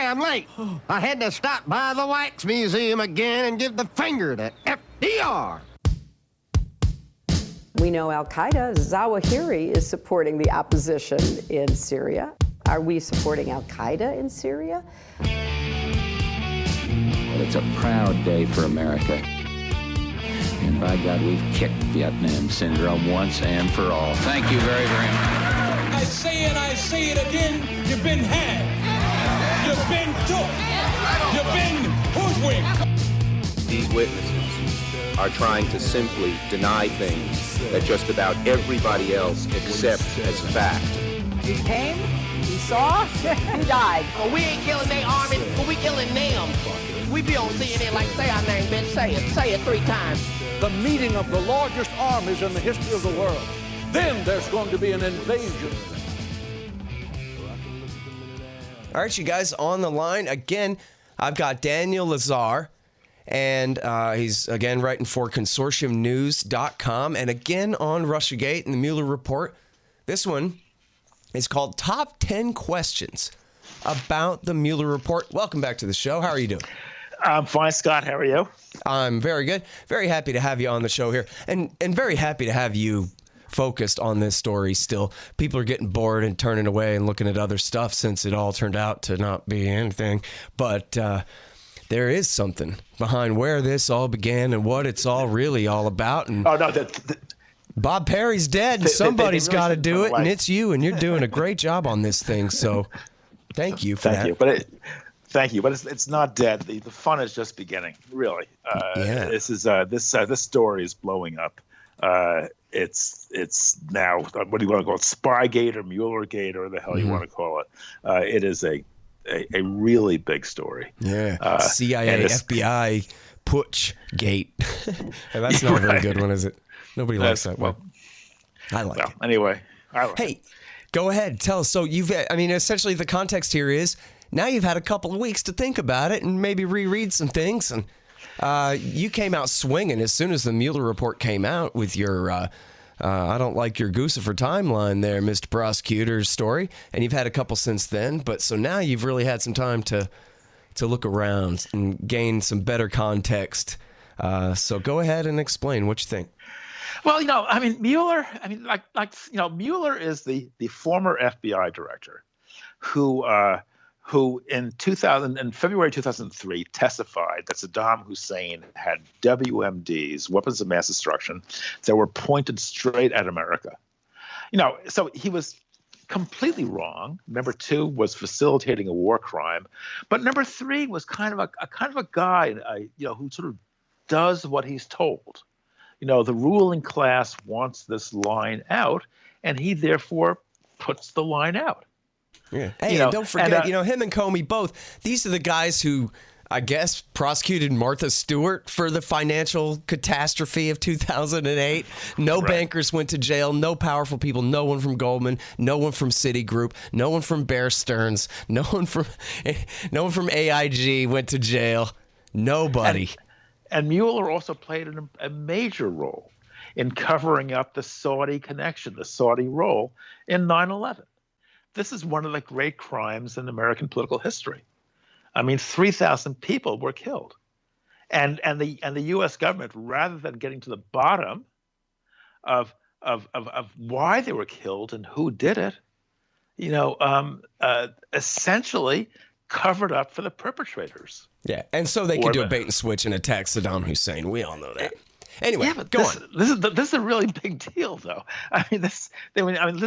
I'm late. I had to stop by the Wax Museum again and give the finger to FDR. We know Al-Qaeda, Zawahiri, is supporting the opposition in Syria. Are we supporting Al-Qaeda in Syria? Well, it's a proud day for America. And by God, we've kicked Vietnam syndrome once and for all. Thank you very, very much. I say it again, you've been had. You've been took. You've been hoodwinked. These witnesses are trying to simply deny things that just about everybody else accepts as fact. He came, he saw, he died. Well, we ain't killing their army, but we killing them. We be on CNN like, say our name, bitch, say it 3 times. The meeting of the largest armies in the history of the world. Then there's going to be an invasion. All right, you guys, on the line again, I've got Daniel Lazare, and he's, again, writing for consortiumnews.com, and again on Russiagate and the Mueller report. This one is called Top 10 Questions About the Mueller Report. Welcome back to the show. How are you doing? I'm fine, Scott. How are you? I'm very good. Very happy to have you on the show here, and very happy to have you focused on this story still. People are getting bored and turning away and looking at other stuff since it all turned out to not be anything. But there is something behind where this all began and what it's all really all about. And Bob Perry's dead, and somebody's got to do it, and it's you, and you're doing a great job on this thing. So thank you for that. Thank you, but it's not dead. The fun is just beginning, really. This story is blowing up. It's now, what do you want to call it? Spygate or Muellergate or the hell you want to call it. It is a really big story. Yeah. CIA, FBI, Putsch Gate. That's not a very good one, is it? Nobody likes that one. I like it. Anyway. I like it. Go ahead. Tell us. So essentially the context here is now you've had a couple of weeks to think about it and maybe reread some things. And you came out swinging as soon as the Mueller report came out with your I don't like your Guccifer timeline there, Mr. Prosecutor's story. And you've had a couple since then. But so now you've really had some time to look around and gain some better context. So go ahead and explain what you think. Well, Mueller, Mueller is the former FBI director who in February 2003 testified that Saddam Hussein had WMDs, weapons of mass destruction, that were pointed straight at America. So he was completely wrong. Number 2 was facilitating a war crime, but number 3 was kind of a guy, who sort of does what he's told. The ruling class wants this line out, and he therefore puts the line out. Yeah. Hey, and don't forget, him and Comey both. These are the guys who, I guess, prosecuted Martha Stewart for the financial catastrophe of 2008. No bankers went to jail. No powerful people. No one from Goldman. No one from Citigroup. No one from Bear Stearns. No one from AIG went to jail. Nobody. And Mueller also played a major role in covering up the Saudi connection, the Saudi role in 9/11. This is one of the great crimes in American political history. 3,000 people were killed, and the U.S. government, rather than getting to the bottom of why they were killed and who did it, essentially covered up for the perpetrators. Yeah, and so they could do a bait and switch and attack Saddam Hussein. We all know that. Anyway, go on. This is a really big deal, though. Let's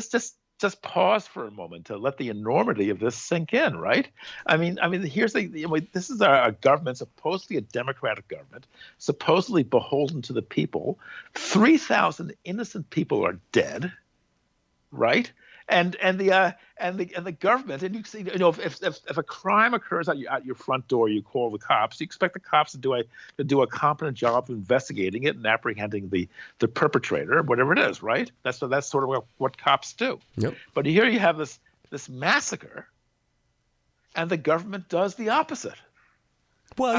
just pause for a moment to let the enormity of this sink in, right? This is a government, supposedly a democratic government, supposedly beholden to the people. 3,000 innocent people are dead, right? And the government, and you see, if a crime occurs at your front door, you call the cops. You expect the cops to do a competent job of investigating it and apprehending the perpetrator, whatever it is, right? That's sort of what cops do. Yep. But here you have this massacre, and the government does the opposite. Well,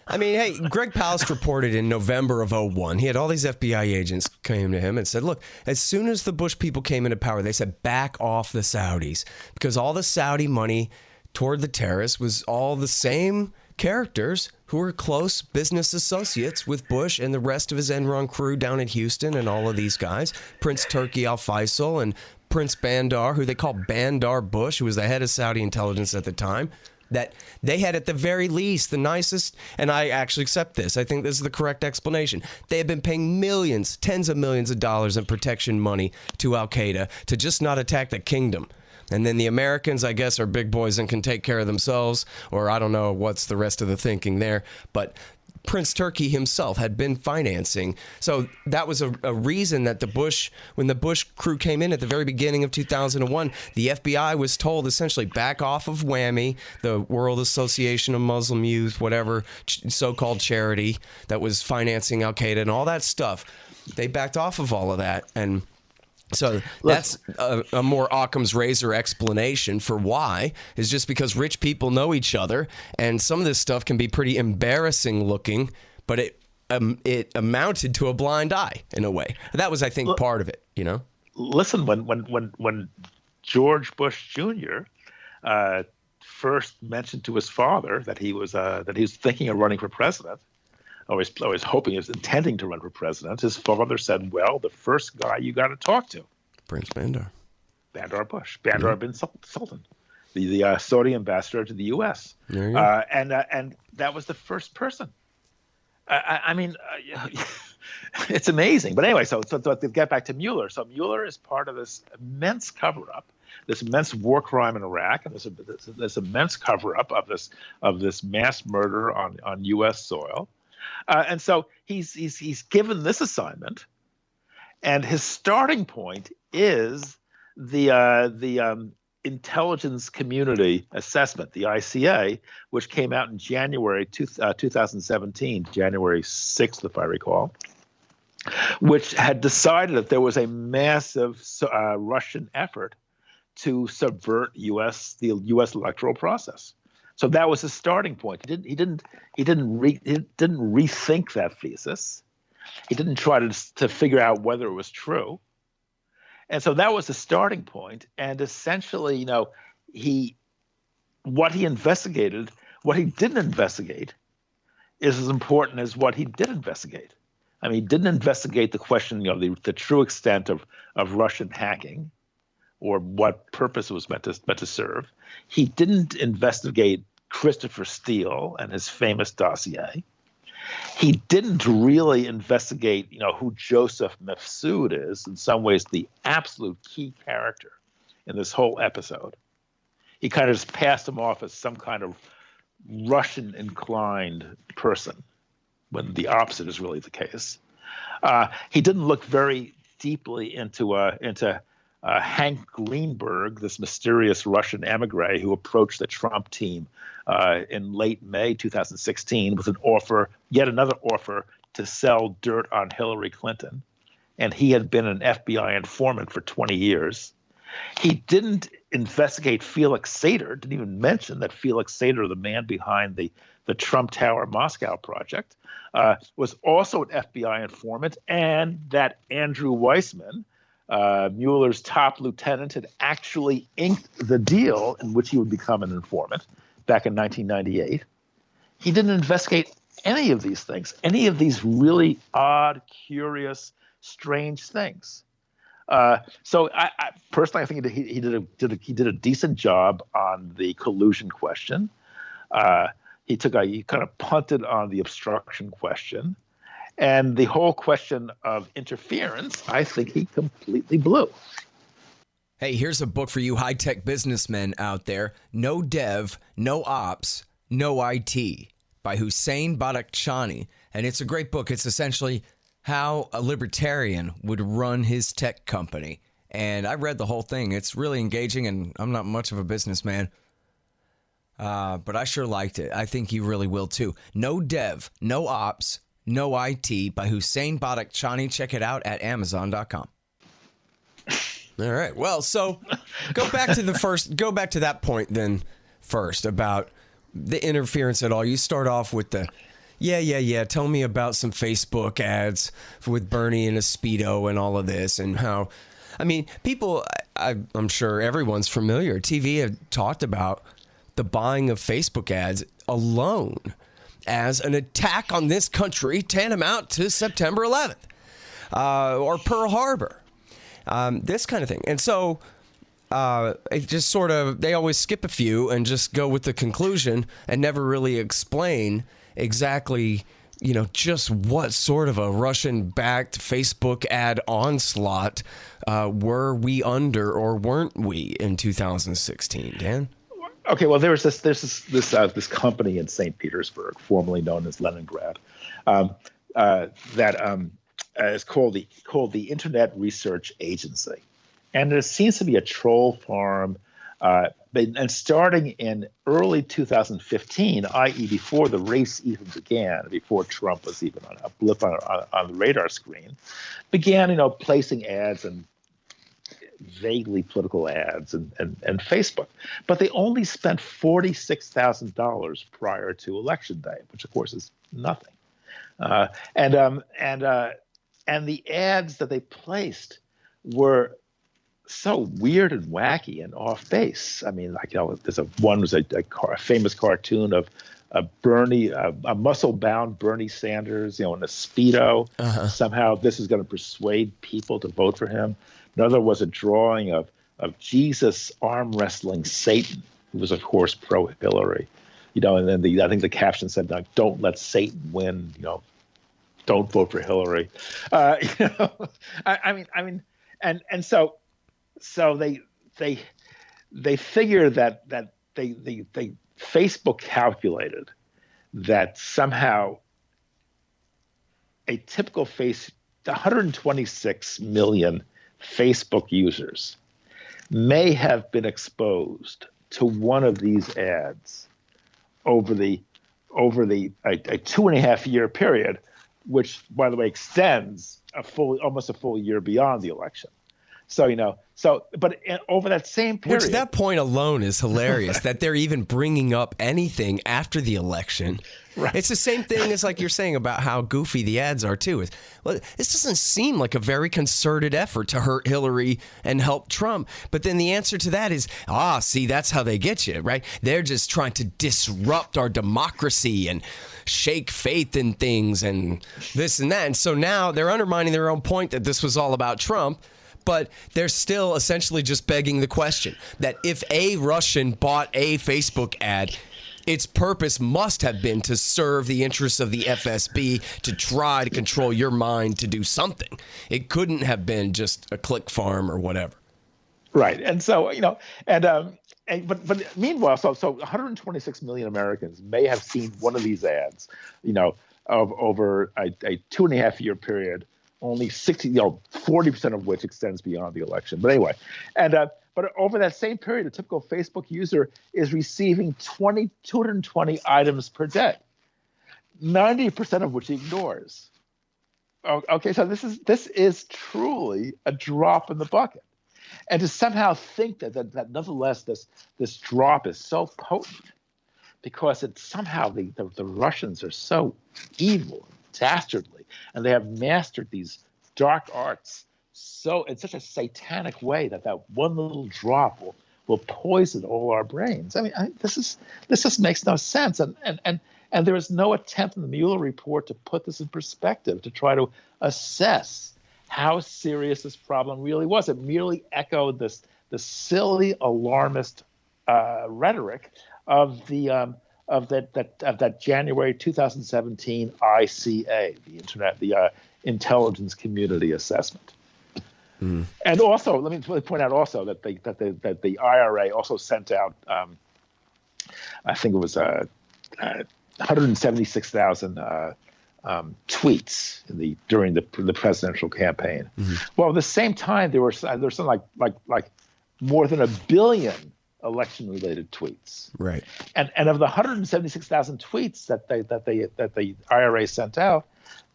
hey, Greg Palast reported in November of 2001, he had all these FBI agents came to him and said, look, as soon as the Bush people came into power, they said, back off the Saudis, because all the Saudi money toward the terrorists was all the same characters who were close business associates with Bush and the rest of his Enron crew down in Houston, and all of these guys, Prince Turki Al Faisal and Prince Bandar, who they call Bandar Bush, who was the head of Saudi intelligence at the time, that they had at the very least the nicest, and I actually accept this, I think this is the correct explanation, they had been paying millions, tens of millions of dollars in protection money to Al-Qaeda to just not attack the kingdom. And then the Americans, I guess, are big boys and can take care of themselves, or I don't know what's the rest of the thinking there. But Prince Turki himself had been financing. So that was a reason that when the Bush crew came in at the very beginning of 2001, the FBI was told essentially back off of WAMI, the World Association of Muslim Youth, whatever so-called charity that was financing Al-Qaeda and all that stuff. They backed off of all of that. And so that's a more Occam's razor explanation for why, is just because rich people know each other, and some of this stuff can be pretty embarrassing looking, but it amounted to a blind eye in a way. That was, I think, part of it, you know? Listen, when George Bush Jr. First mentioned to his father that he was thinking of running for president, I was hoping he was intending to run for president. His father said, well, the first guy you got to talk to. Prince Bandar. Bandar Bush. Bandar bin Sultan, the Saudi ambassador to the U.S. There you go. And that was the first person. I mean, it's amazing. But anyway, so to get back to Mueller. So Mueller is part of this immense cover-up, this immense war crime in Iraq, and this immense cover-up of this mass murder on U.S. soil. And so he's given this assignment, and his starting point is the intelligence community assessment, the ICA, which came out in January 2017, January 6th, if I recall, which had decided that there was a massive Russian effort to subvert the U.S. electoral process. So that was his starting point. He didn't rethink that thesis. He didn't try to figure out whether it was true. And so that was the starting point. And essentially, what he investigated, what he didn't investigate, is as important as what he did investigate. I mean, he didn't investigate the question, the true extent of Russian hacking, or what purpose it was meant to serve. He didn't investigate Christopher Steele and his famous dossier. He didn't really investigate, who Joseph Mifsud is, in some ways the absolute key character in this whole episode. He kind of just passed him off as some kind of Russian-inclined person, when the opposite is really the case. He didn't look very deeply into Hank Greenberg, this mysterious Russian emigre who approached the Trump team in late May 2016 with yet another offer to sell dirt on Hillary Clinton. And he had been an FBI informant for 20 years. He didn't investigate Felix Sater, didn't even mention that Felix Sater, the man behind the Trump Tower Moscow project, was also an FBI informant, and that Andrew Weissman, Mueller's top lieutenant, had actually inked the deal in which he would become an informant back in 1998. He didn't investigate any of these things, any of these really odd, curious, strange things. So I personally, I think he did a decent job on the collusion question. He kind of punted on the obstruction question. And the whole question of interference, I think he completely blew. Hey, here's a book for you high-tech businessmen out there. No Dev, No Ops, No IT by Hussein Badakhshani. And it's a great book. It's essentially how a libertarian would run his tech company. And I read the whole thing. It's really engaging, and I'm not much of a businessman. But I sure liked it. I think you really will too. No Dev, No Ops, No IT by Hussein Badakhshani. Check it out at Amazon.com. All right. Well, so go back to that point then first about the interference at all. You start off with the, yeah. Tell me about some Facebook ads with Bernie and a Speedo and all of this, and how, I mean, people, I'm sure everyone's familiar. TV had talked about the buying of Facebook ads alone as an attack on this country tantamount to September 11th or Pearl Harbor, this kind of thing. And so it just sort of, they always skip a few and just go with the conclusion and never really explain exactly, just what sort of a Russian-backed Facebook ad onslaught were we under or weren't we in 2016, Dan? Okay, well, there's this company in St. Petersburg, formerly known as Leningrad, that is called the Internet Research Agency, and there seems to be a troll farm. And starting in early 2015, i.e., before the race even began, before Trump was even on a blip on the radar screen, began placing ads and vaguely political ads and Facebook. But they only spent $46,000 prior to Election Day, which of course is nothing. And the ads that they placed were so weird and wacky and off base. I mean, there's one was a famous cartoon of a muscle-bound Bernie Sanders, in a Speedo. Somehow this is going to persuade people to vote for him. Another was a drawing of Jesus arm wrestling Satan, who was of course pro-Hillary. And then I think the caption said, "Don't let Satan win." Don't vote for Hillary. So they figure that they Facebook calculated that somehow a typical 126 million Facebook users may have been exposed to one of these ads over a 2.5 year period, which, by the way, extends almost a full year beyond the election. So, but over that same period. Which that point alone is hilarious, that they're even bringing up anything after the election. Right. It's the same thing as like you're saying about how goofy the ads are too. This doesn't seem like a very concerted effort to hurt Hillary and help Trump. But then the answer to that is, see, that's how they get you, right? They're just trying to disrupt our democracy and shake faith in things and this and that. And so now they're undermining their own point that this was all about Trump. But they're still essentially just begging the question that if a Russian bought a Facebook ad, its purpose must have been to serve the interests of the FSB, to try to control your mind to do something. It couldn't have been just a click farm or whatever. Right. And so, but meanwhile, so 126 million Americans may have seen one of these ads, over a 2.5 year period. Only 40% of which extends beyond the election. But anyway, but over that same period, a typical Facebook user is receiving 220 items per day, 90% of which he ignores. Okay, so this is truly a drop in the bucket, and to somehow think that nonetheless this drop is so potent because it's somehow the Russians are so evil, dastardly. And they have mastered these dark arts in such a satanic way that one little drop will poison all our brains. I mean, this just makes no sense. And there is no attempt in the Mueller report to put this in perspective, to try to assess how serious this problem really was. It merely echoed the silly, alarmist rhetoric of that January 2017 ICA, the Intelligence Community Assessment. And also, let me point out also that the IRA also sent out, I think it was 176,000 tweets during the presidential campaign. Well, at the same time, there was something like more than 1 billion election-related tweets, right? And of the 176,000 tweets that the IRA sent out,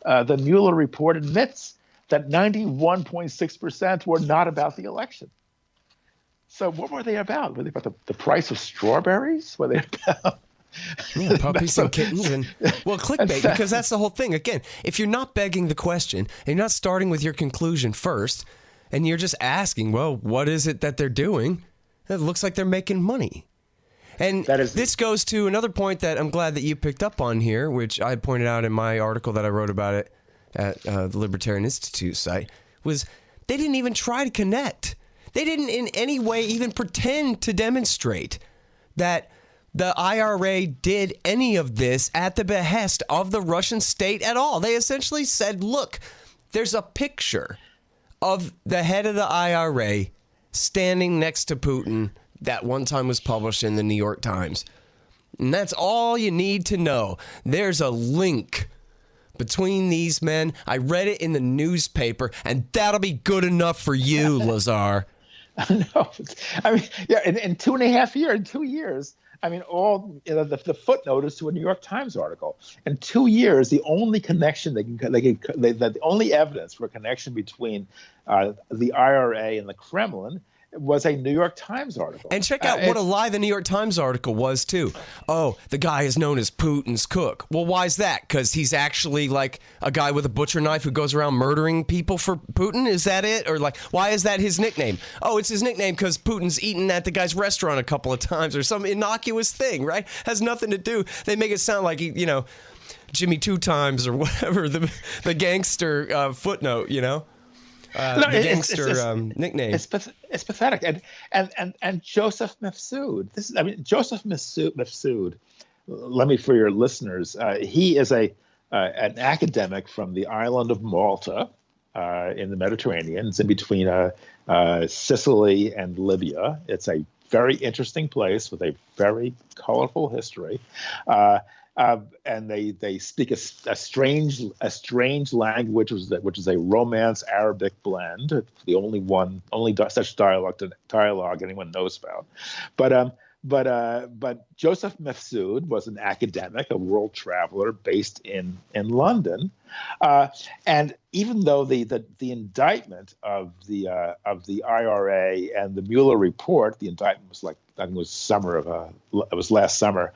the Mueller report admits that 91.6% were not about the election. So what were they about? Were they about the price of strawberries? Were they about puppies and kittens and clickbait? Because that's the whole thing. Again, if you're not begging the question and you're not starting with your conclusion first, and you're just asking, well, what is it that they're doing? It looks like they're making money. And this goes to another point that I'm glad that you picked up on here, which I pointed out in my article that I wrote about it at the Libertarian Institute site, was they didn't even try to connect. They didn't in any way even pretend to demonstrate that the IRA did any of this at the behest of the Russian state at all. They essentially said, look, there's a picture of the head of the IRA standing next to Putin that one time was published in the New York Times. And that's all you need to know. There's a link between these men. I read it in the newspaper, and that'll be good enough for you, Lazare. No, I mean, yeah, in 2 years, I mean, the footnote is to a New York Times article. In 2 years, the only connection the only evidence for a connection between the IRA and the Kremlin was a New York Times article. And check out what a lie the New York Times article was, too. Oh, the guy is known as Putin's cook. Well, why is that? Because he's actually like a guy with a butcher knife who goes around murdering people for Putin? Is that it? Or like, why is that his nickname? Oh, it's his nickname because Putin's eaten at the guy's restaurant a couple of times or some innocuous thing, right? Has nothing to do. They make it sound like, Jimmy Two Times or whatever, the gangster footnote, the gangster nickname. It's pathetic. And Joseph Mifsud. Joseph Mifsud. Let me, for your listeners, he is an academic from the island of Malta in the Mediterranean. It's in between Sicily and Libya. It's a very interesting place with a very colorful history. And they speak a strange language, which is a Romance Arabic blend. It's the only such dialogue anyone knows about. But Joseph Mifsud was an academic, a world traveler based in London, and even though the indictment of the IRA and the Mueller report, the indictment was it was last summer.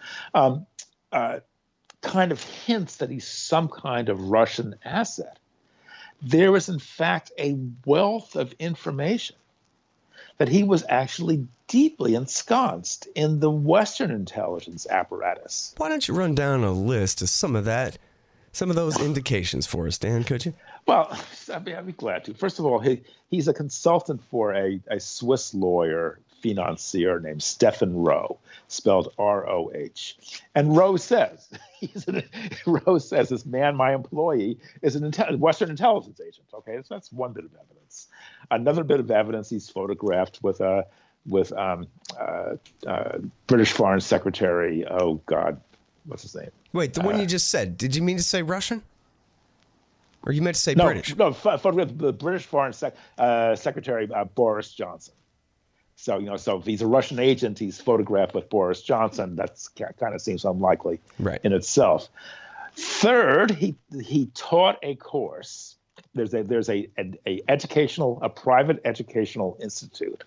Kind of hints that he's some kind of Russian asset. There is, in fact, a wealth of information that he was actually deeply ensconced in the Western intelligence apparatus. Why don't you run down a list of some of those indications for us, Dan, could you? Well, I'd be glad to. First of all, he's a consultant for a Swiss lawyer, financier named Stefan Rowe, spelled R-O-H. And Rowe says, this man, my employee, is an Western intelligence agent. Okay, so that's one bit of evidence. Another bit of evidence, he's photographed with British Foreign Secretary. Oh God, what's his name? Wait, the one you just said. Did you mean to say Russian? Or you meant to say British? No, photographed the British Foreign Secretary Boris Johnson. So, so if he's a Russian agent, he's photographed with Boris Johnson. That's kind of seems unlikely in itself. Third, he taught a course. There's a private educational institute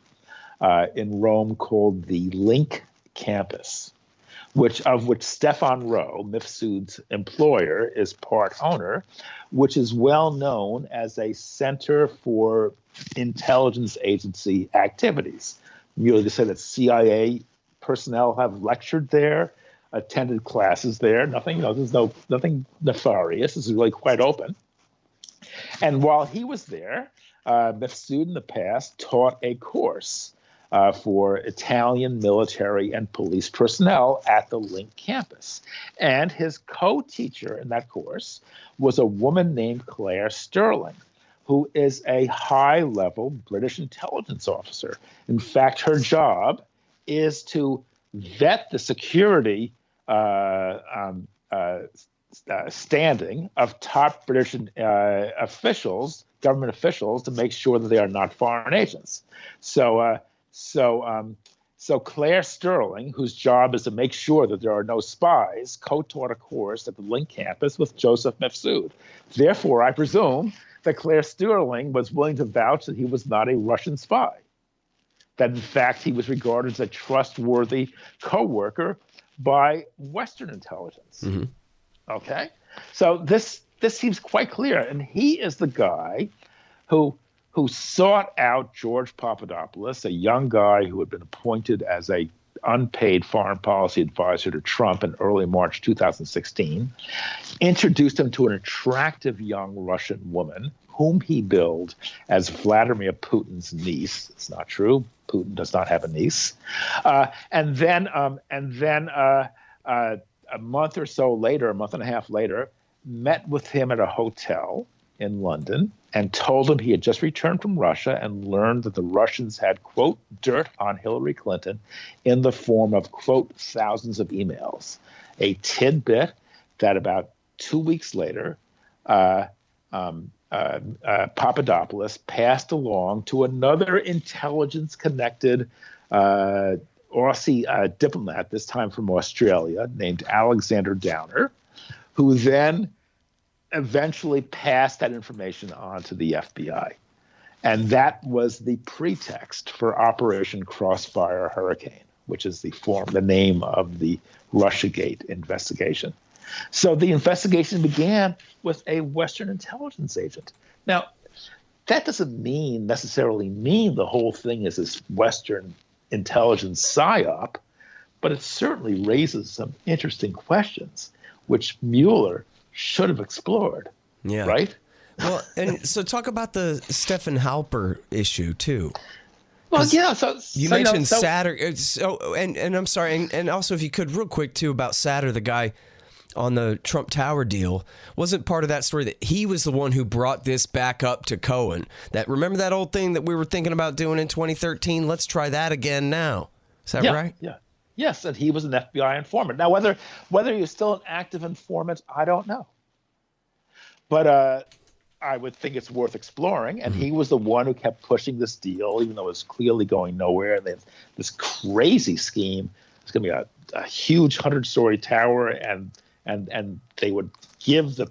in Rome called the Link Campus, which Stefan Rowe, Mifsud's employer, is part owner, which is well known as a center for intelligence agency activities. Merely to say that CIA personnel have lectured there, attended classes there. Nothing, there's nothing nefarious. This is really quite open. And while he was there, Mifsud in the past taught a course for Italian military and police personnel at the Link campus. And his co-teacher in that course was a woman named Claire Sterling, who is a high-level British intelligence officer. In fact, her job is to vet the security standing of top British officials, government officials, to make sure that they are not foreign agents. So Claire Sterling, whose job is to make sure that there are no spies, co-taught a course at the Link campus with Joseph Mifsud. Therefore, I presume that Claire Sterling was willing to vouch that he was not a Russian spy, that in fact he was regarded as a trustworthy co-worker by Western intelligence. Mm-hmm. Okay, so this seems quite clear, and he is the guy who sought out George Papadopoulos, a young guy who had been appointed as a unpaid foreign policy advisor to Trump in early March 2016, introduced him to an attractive young Russian woman whom he billed as Vladimir Putin's niece. It's not true. Putin does not have a niece. And then a month or so later, a month and a half later, met with him at a hotel in London and told him he had just returned from Russia and learned that the Russians had, quote, dirt on Hillary Clinton in the form of, quote, thousands of emails. A tidbit that about 2 weeks later, Papadopoulos passed along to another intelligence-connected Aussie diplomat, this time from Australia, named Alexander Downer, who then eventually passed that information on to the FBI. And that was the pretext for Operation Crossfire Hurricane, which is the name of the Russiagate investigation. So the investigation began with a Western intelligence agent. Now, that doesn't necessarily mean the whole thing is this Western intelligence psyop, but it certainly raises some interesting questions, which Mueller should have explored. Yeah. Right? Well, and so talk about the Stephen Halper issue too. Well, yeah. So you mentioned Satter. And I'm sorry, and also if you could real quick too about Satter, the guy on the Trump Tower deal. Wasn't part of that story that he was the one who brought this back up to Cohen? That remember that old thing that we were thinking about doing in 2013? Let's try that again now. Is that right? Yeah. Yes, and he was an FBI informant. Now, whether he's still an active informant, I don't know. But I would think it's worth exploring. And he was the one who kept pushing this deal, even though it was clearly going nowhere. And they have this crazy scheme. It's going to be a huge 100-story tower, and they would give they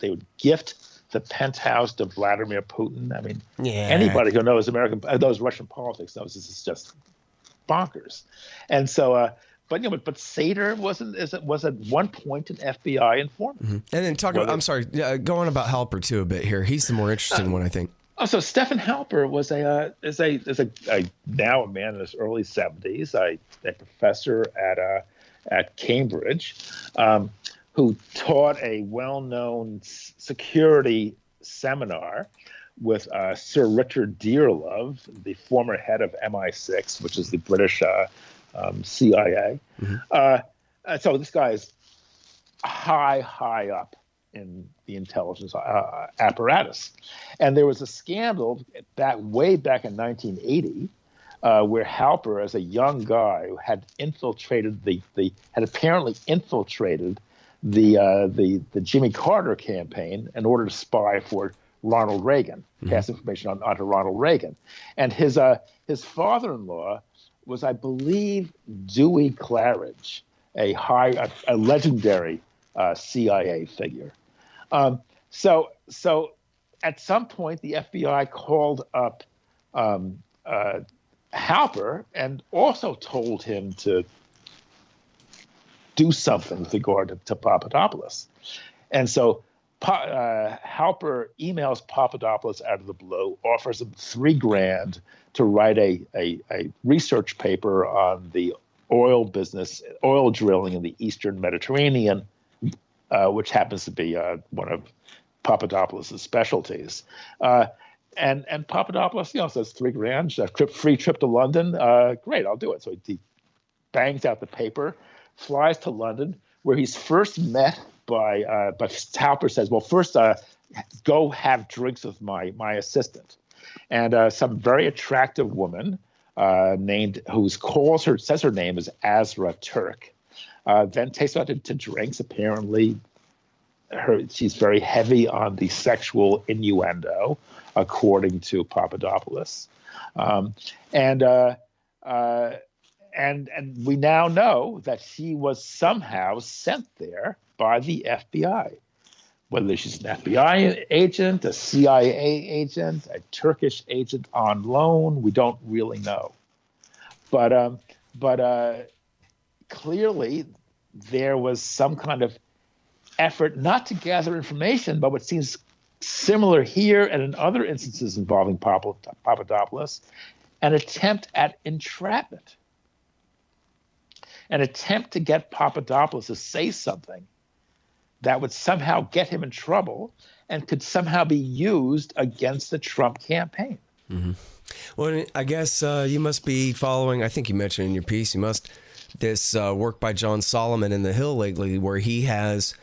would gift the penthouse to Vladimir Putin. I mean, anybody who knows Russian politics knows this is just bonkers. And so, but Sater was at one point an FBI informant. Mm-hmm. And then I'm sorry, go on about Halper too a bit here. He's the more interesting one, I think. Oh, so Stephen Halper was now a man in his early 70s, a professor at Cambridge, who taught a well-known security seminar with Sir Richard Dearlove, the former head of MI6, which is the British CIA. Mm-hmm. So this guy is high up in the intelligence apparatus. And there was a scandal way back in 1980 where Halper, as a young guy, had apparently infiltrated the Jimmy Carter campaign in order to spy for Ronald Reagan, pass information onto Ronald Reagan. And his father-in-law was, I believe, Dewey Claridge, a legendary CIA figure. So at some point, the FBI called up Halper and also told him to do something with regard to Papadopoulos. And so Halper emails Papadopoulos out of the blue, offers him $3,000 to write a research paper on the oil drilling in the Eastern Mediterranean, which happens to be one of Papadopoulos' specialties. And Papadopoulos, says $3,000, free trip to London. Great, I'll do it. So he bangs out the paper, flies to London, where he's first met by Halper says, well, first go have drinks with my assistant. And some very attractive woman says her name is Azra Turk, then takes her out to drinks. Apparently, she's very heavy on the sexual innuendo, according to Papadopoulos. And we now know that she was somehow sent there by the FBI. Whether she's an FBI agent, a CIA agent, a Turkish agent on loan, we don't really know. But clearly there was some kind of effort not to gather information, but what seems similar here and in other instances involving Papadopoulos, an attempt at entrapment. an attempt to get Papadopoulos to say something that would somehow get him in trouble and could somehow be used against the Trump campaign. Mm-hmm. Well, I guess you must be following, I think you mentioned in your piece, this work by John Solomon in The Hill lately, where he has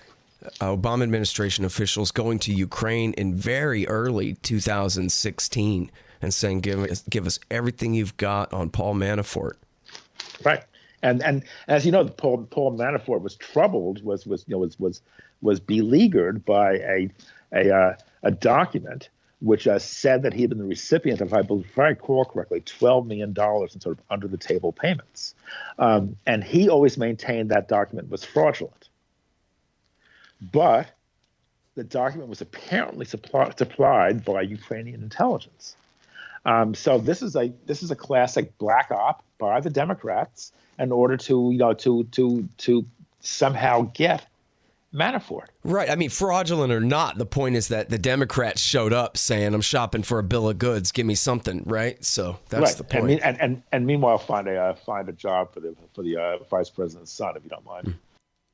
Obama administration officials going to Ukraine in very early 2016 and saying, give us everything you've got on Paul Manafort. Right. And as you know, Paul Manafort was troubled, was beleaguered by a document which said that he had been the recipient of, if I recall correctly, $12 million in sort of under-the-table payments. And he always maintained that document was fraudulent. But the document was apparently supplied by Ukrainian intelligence. So this is a classic black op by the Democrats in order to somehow get Manafort. Right. I mean, fraudulent or not, the point is that the Democrats showed up saying, I'm shopping for a bill of goods. Give me something. Right. So that's the point. And meanwhile, find a job for the vice president's son, if you don't mind.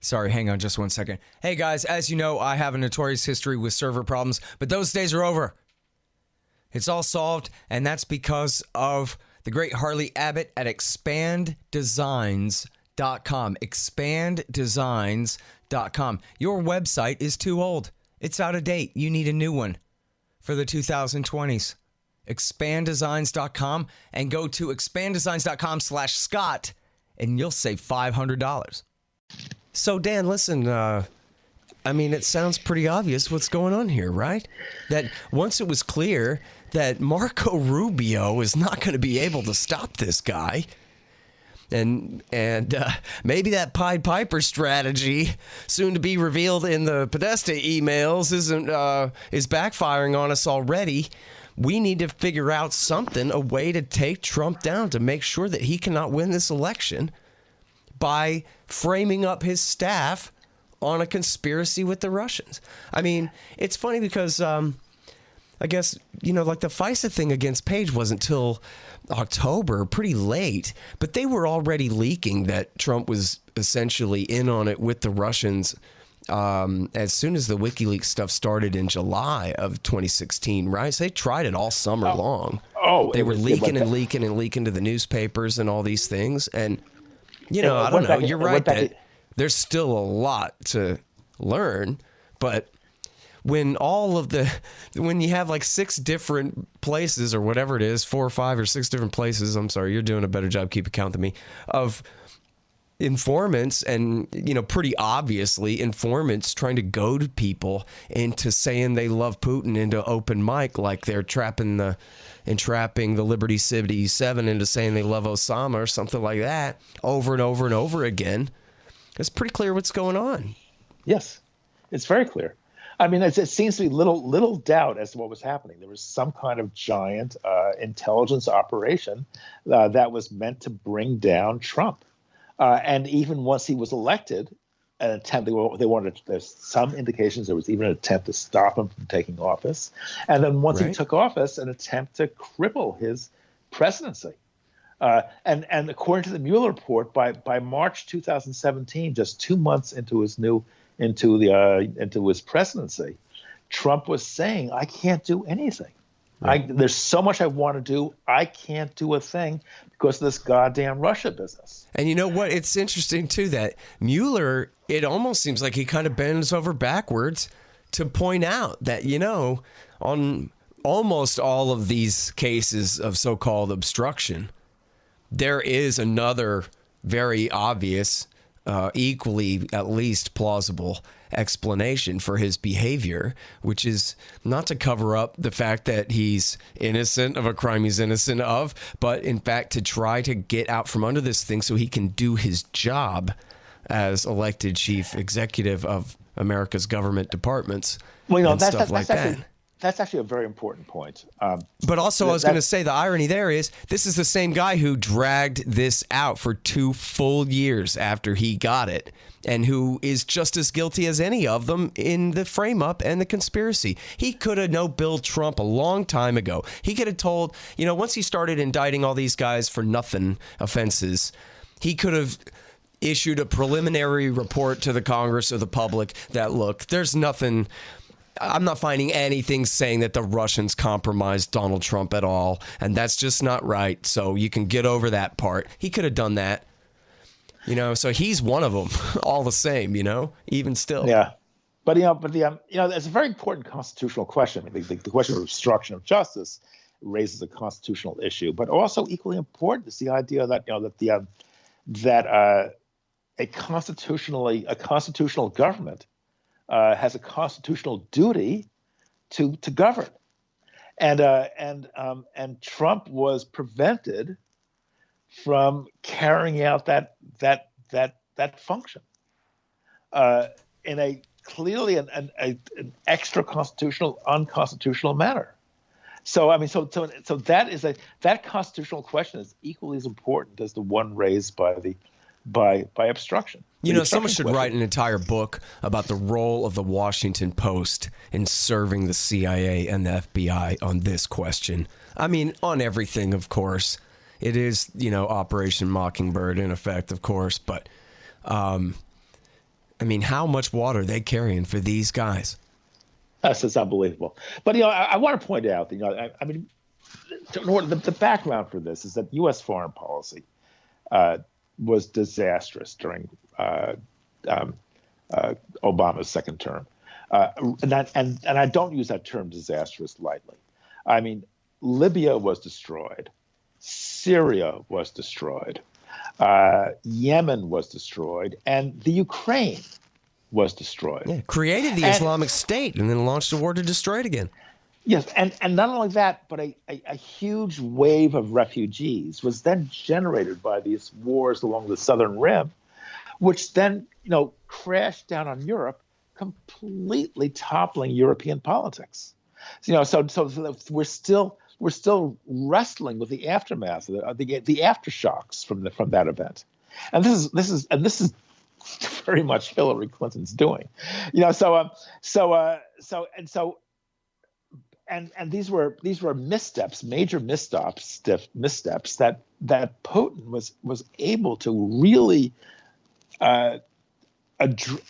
Sorry, hang on just one second. Hey, guys, as you know, I have a notorious history with server problems, but those days are over. It's all solved, and that's because of the great Harley Abbott at expanddesigns.com. Expanddesigns.com. Your website is too old. It's out of date. You need a new one for the 2020s. Expanddesigns.com and go to expanddesigns.com/Scott and you'll save $500. So, Dan, listen, I mean, it sounds pretty obvious what's going on here, right? That once it was clear that Marco Rubio is not going to be able to stop this guy, and maybe that Pied Piper strategy, soon to be revealed in the Podesta emails, is backfiring on us already. We need to figure out something, a way to take Trump down, to make sure that he cannot win this election by framing up his staff on a conspiracy with the Russians. I mean, it's funny because I guess, like the FISA thing against Page wasn't till October, pretty late, but they were already leaking that Trump was essentially in on it with the Russians as soon as the WikiLeaks stuff started in July of 2016, right? So they tried it all summer long. They were leaking and leaking to the newspapers and all these things. And, I don't know. You're right that there's still a lot to learn, but when you have like 6 different places or whatever it is, 4 or 5 or 6 different places, I'm sorry, you're doing a better job keeping count than me, of informants and, pretty obviously informants trying to goad people into saying they love Putin into open mic, like they're entrapping the Liberty 77 into saying they love Osama or something like that over and over and over again. It's pretty clear what's going on. Yes, it's very clear. I mean, it seems to be little doubt as to what was happening. There was some kind of giant intelligence operation that was meant to bring down Trump. And even once he was elected, an attempt, there's some indications there was even an attempt to stop him from taking office. And then once he took office, an attempt to cripple his presidency. And according to the Mueller report, by March 2017, just 2 months into his presidency, Trump was saying, I can't do anything. There's so much I want to do. I can't do a thing because of this goddamn Russia business. And you know what? It's interesting, too, that Mueller, it almost seems like he kind of bends over backwards to point out that, on almost all of these cases of so-called obstruction, there is another very obvious, equally at least plausible explanation for his behavior, which is not to cover up the fact that he's innocent of a crime he's innocent of, but in fact to try to get out from under this thing so he can do his job as elected chief executive of America's government departments. Well, that's actually a very important point. But also, I was going to say the irony there is this is the same guy who dragged this out for 2 full years after he got it, and who is just as guilty as any of them in the frame-up and the conspiracy. He could have no-billed Trump a long time ago. He could have told, once he started indicting all these guys for nothing offenses, he could have issued a preliminary report to the Congress or the public that, look, there's nothing. I'm not finding anything saying that the Russians compromised Donald Trump at all, and that's just not right. So you can get over that part. He could have done that, So he's one of them, all the same, even still. Yeah, but it's a very important constitutional question. I mean, the question of obstruction of justice raises a constitutional issue, but also equally important is the idea that a constitutional government has a constitutional duty to govern, and Trump was prevented from carrying out that function in a clearly an extra constitutional, unconstitutional manner. So that constitutional question is equally as important as the one raised by obstruction. Someone should write an entire book about the role of the Washington Post in serving the CIA and the FBI on this question. I mean, on everything, of course. It is, Operation Mockingbird in effect, of course. But, how much water are they carrying for these guys? That's unbelievable. But, I want to point out that, the background for this is that U.S. foreign policy was disastrous during Obama's second term. And I don't use that term disastrous lightly. I mean, Libya was destroyed. Syria was destroyed. Yemen was destroyed. And the Ukraine was destroyed. Yeah, created the Islamic State and then launched a war to destroy it again. Yes, and not only that, but a huge wave of refugees was then generated by these wars along the southern rim, which then, crashed down on Europe, completely toppling European politics. So we're still wrestling with the aftermath, the aftershocks from that event, and this is very much Hillary Clinton's doing. And these were missteps, major missteps that Putin was able to really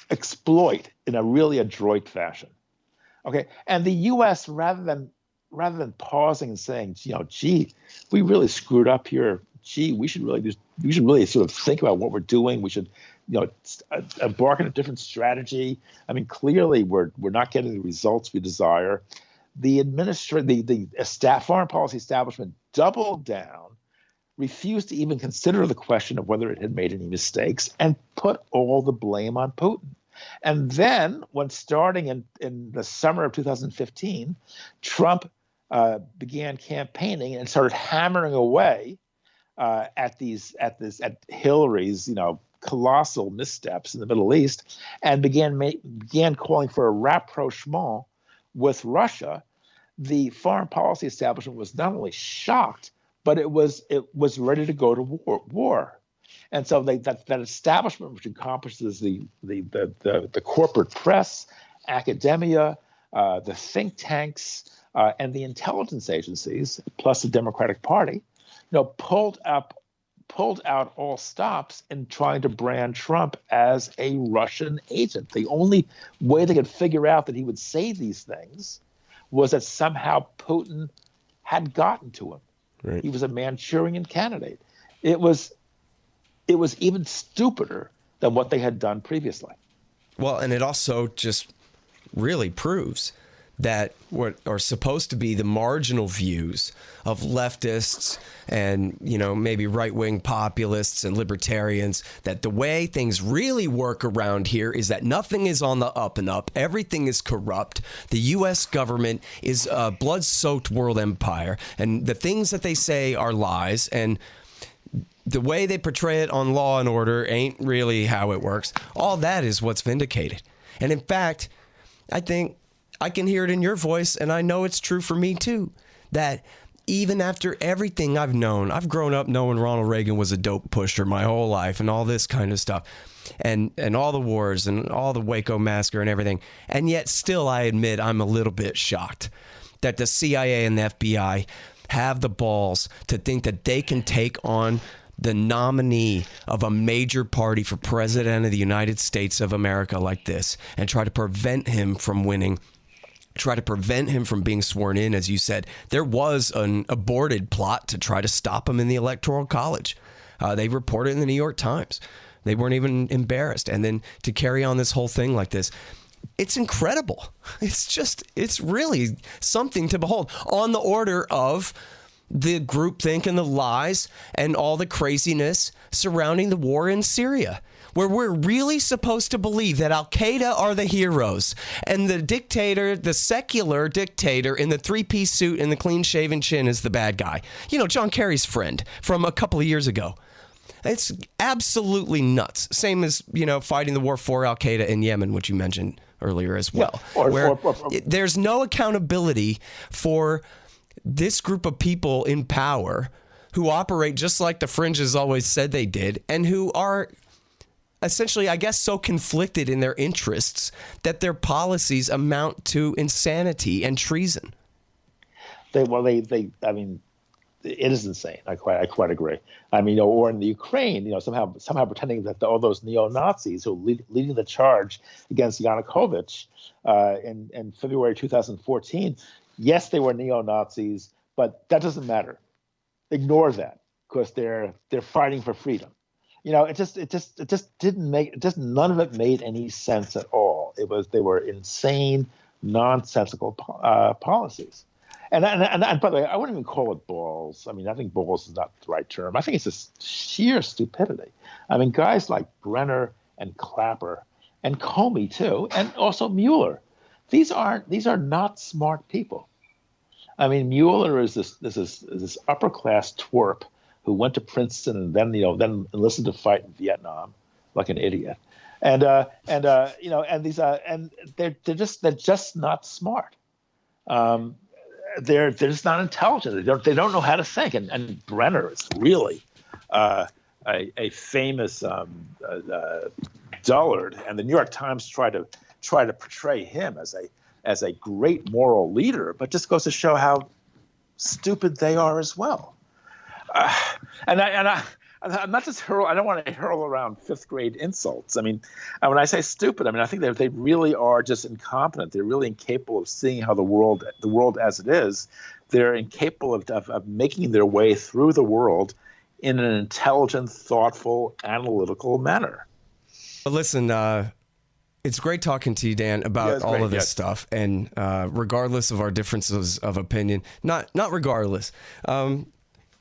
exploit in a really adroit fashion. Okay, and the U.S. rather than pausing and saying, gee, we really screwed up here. Gee, we should really sort of think about what we're doing. We should embark on a different strategy. I mean, clearly we're not getting the results we desire. The foreign policy establishment doubled down, refused to even consider the question of whether it had made any mistakes, and put all the blame on Putin. And then, when starting in the summer of 2015, Trump began campaigning and started hammering away at Hillary's, colossal missteps in the Middle East, and began calling for a rapprochement with Russia. The foreign policy establishment was not only shocked, but it was ready to go to war. And so that establishment, which encompasses the corporate press, academia, the think tanks, and the intelligence agencies, plus the Democratic Party, pulled out all stops in trying to brand Trump as a Russian agent. The only way they could figure out that he would say these things was that somehow Putin had gotten to him. Right. He was a Manchurian candidate. It was even stupider than what they had done previously. Well, and it also just really proves that what are supposed to be the marginal views of leftists and, maybe right-wing populists and libertarians, that the way things really work around here is that nothing is on the up and up. Everything is corrupt. The U.S. government is a blood-soaked world empire, and the things that they say are lies, and the way they portray it on Law and Order ain't really how it works. All that is what's vindicated. And in fact, I think I can hear it in your voice, and I know it's true for me too, that even after everything I've known, I've grown up knowing Ronald Reagan was a dope pusher my whole life and all this kind of stuff, and all the wars and all the Waco massacre and everything. And yet still, I admit I'm a little bit shocked that the CIA and the FBI have the balls to think that they can take on the nominee of a major party for president of the United States of America like this and try to prevent him from winning, try to prevent him from being sworn in, as you said. There was an aborted plot to try to stop him in the Electoral College. They reported in the New York Times. They weren't even embarrassed. And then to carry on this whole thing like this, it's incredible. It's really something to behold, on the order of the groupthink and the lies and all the craziness surrounding the war in Syria, where we're really supposed to believe that Al-Qaeda are the heroes and the dictator, the secular dictator in the three-piece suit and the clean-shaven chin is the bad guy. You know, John Kerry's friend from a couple of years ago. It's absolutely nuts. Same as, you know, fighting the war for Al-Qaeda in Yemen, which you mentioned earlier as well. Yeah. There's no accountability for this group of people in power who operate just like the fringes always said they did, and who are essentially, I guess, so conflicted in their interests that their policies amount to insanity and treason. I mean, it is insane. I quite agree. I mean, or in the Ukraine, somehow pretending that all those neo-Nazis who are leading the charge against Yanukovych in February 2014, yes, they were neo-Nazis, but that doesn't matter. Ignore that, because they're fighting for freedom. It just didn't make none of it made any sense at all. They were insane, nonsensical policies. And by the way, I wouldn't even call it balls. I mean, I think balls is not the right term. I think it's just sheer stupidity. I mean, guys like Brenner and Clapper and Comey too, and also Mueller. These are not smart people. I mean, Mueller is this upper class twerp who went to Princeton and then enlisted to fight in Vietnam like an idiot. And they're just not smart. They're just not intelligent. They don't know how to think. And Brenner is really a famous dullard. And the New York Times try to portray him as a great moral leader, but just goes to show how stupid they are as well. I'm not just I don't want to hurl around fifth grade insults. I mean, when I say stupid, I mean I think they really are just incompetent. They're really incapable of seeing how the world as it is. They're incapable of making their way through the world in an intelligent, thoughtful, analytical manner. Listen, it's great talking to you, Dan, about all of this stuff. And regardless of our differences of opinion, not regardless,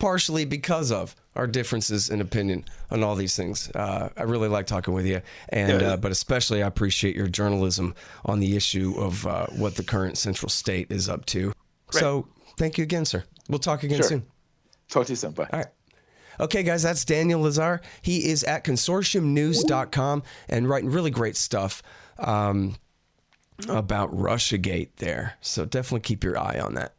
partially because of our differences in opinion on all these things. I really like talking with you, and but especially I appreciate your journalism on the issue of what the current Central State is up to. Great. So thank you again, sir. We'll talk again soon. Talk to you soon. Bye. All right. Okay, guys, that's Daniel Lazare. He is at consortiumnews.com and writing really great stuff about Russiagate there. So definitely keep your eye on that.